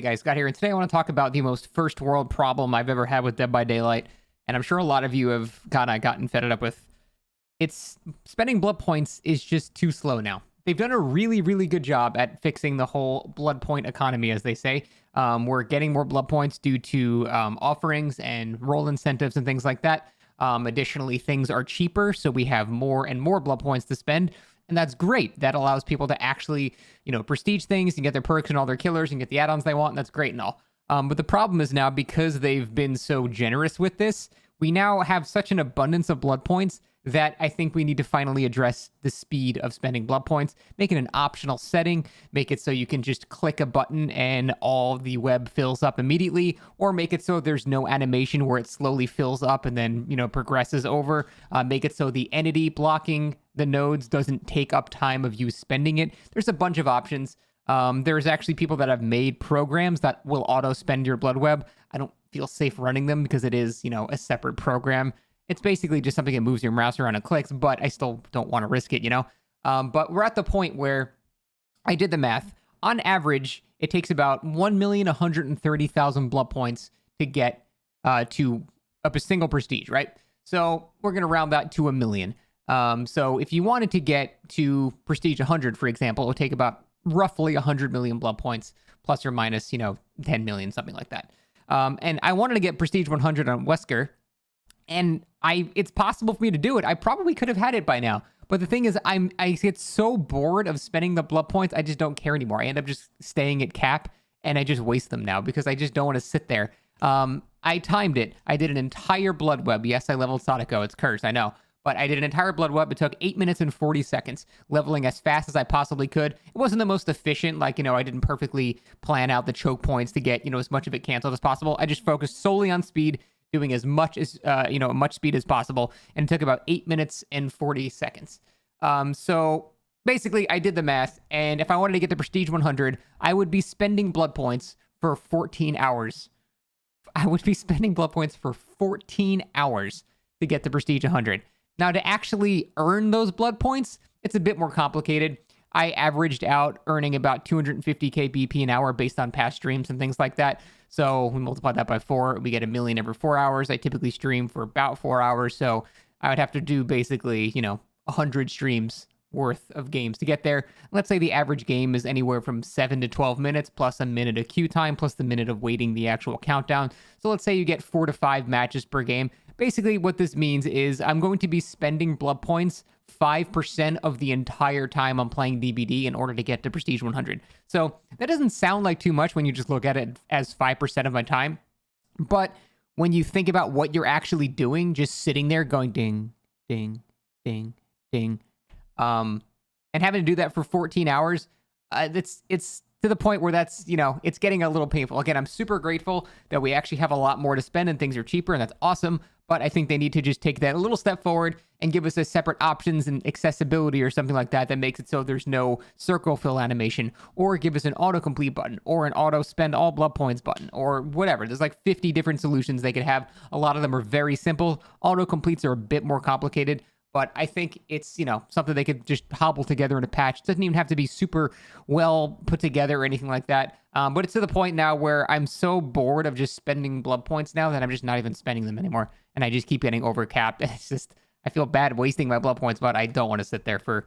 Hey guys, Scott here, and today I want to talk about the most first world problem I've ever had with Dead by Daylight, and I'm sure a lot of you have kind of gotten fed up with. It's spending blood points is just too slow now. They've done a really, really good job at fixing the whole blood point economy, as they say. We're getting more blood points due to offerings and role incentives and things like that. Additionally, things are cheaper, so we have more and more blood points to spend. And that's great. That allows people to actually, prestige things and get their perks and all their killers and get the add-ons they want. And that's great and all. But the problem is now, because they've been so generous with this, we now have such an abundance of blood points that I think we need to finally address the speed of spending blood points, make it an optional setting, make it so you can just click a button and all the web fills up immediately, or make it so there's no animation where it slowly fills up and then, progresses over. Make it so the entity blocking the nodes doesn't take up time of you spending it. There's a bunch of options. There's actually people that have made programs that will auto spend your blood web. I don't feel safe running them because it is, a separate program. It's basically just something that moves your mouse around and clicks, but I still don't want to risk it, But we're at the point where I did the math. On average, it takes about 1,130,000 blood points to get to up a single prestige, right? So we're going to round that to 1 million. So if you wanted to get to prestige 100, for example, it would take about roughly 100 million blood points, plus or minus, 10 million, something like that. And I wanted to get prestige 100 on Wesker. And it's possible for me to do it. I probably could have had it by now. But the thing is, I get so bored of spending the blood points, I just don't care anymore. I end up just staying at cap, and I just waste them now because I just don't want to sit there. I timed it. I did an entire blood web. Yes, I leveled Sadako. It's cursed, I know. But I did an entire blood web. It took 8 minutes and 40 seconds, leveling as fast as I possibly could. It wasn't the most efficient. I didn't perfectly plan out the choke points to get, as much of it canceled as possible. I just focused solely on speed, doing as much as, much speed as possible. And it took about 8 minutes and 40 seconds. So basically I did the math. And if I wanted to get to Prestige 100, I would be spending blood points for 14 hours. I would be spending blood points for 14 hours to get to Prestige 100. Now, to actually earn those blood points, it's a bit more complicated. I averaged out earning about 250k BP an hour based on past streams and things like that. So we multiply that by 4, we get 1 million every 4 hours. I typically stream for about 4 hours. So I would have to do basically, 100 streams worth of games to get there. Let's say the average game is anywhere from 7 to 12 minutes, plus a minute of queue time, plus the minute of waiting the actual countdown. So let's say you get 4 to 5 matches per game. Basically, what this means is I'm going to be spending blood points 5% of the entire time I'm playing DBD in order to get to Prestige 100. So that doesn't sound like too much when you just look at it as 5% of my time. But when you think about what you're actually doing, just sitting there going ding, ding, ding, ding, and having to do that for 14 hours, it's to the point where that's, it's getting a little painful. Again, I'm super grateful that we actually have a lot more to spend and things are cheaper, and that's awesome. But I think they need to just take that a little step forward and give us a separate options and accessibility or something like that makes it so there's no circle fill animation, or give us an autocomplete button, or an auto spend all blood points button, or whatever. There's 50 different solutions they could have. A lot of them are very simple. Autocompletes are a bit more complicated. But I think it's, something they could just hobble together in a patch. It doesn't even have to be super well put together or anything like that. But it's to the point now where I'm so bored of just spending blood points now that I'm just not even spending them anymore. And I just keep getting overcapped. It's just, I feel bad wasting my blood points, but I don't want to sit there for,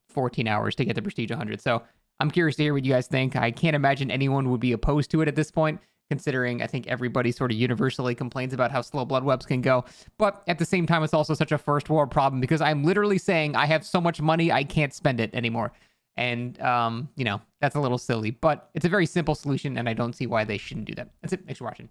14 hours to get to Prestige 100. So I'm curious to hear what you guys think. I can't imagine anyone would be opposed to it at this point, considering I think everybody sort of universally complains about how slow blood webs can go. But at the same time, it's also such a first world problem because I'm literally saying I have so much money, I can't spend it anymore. And, that's a little silly, but it's a very simple solution and I don't see why they shouldn't do that. That's it. Thanks for watching.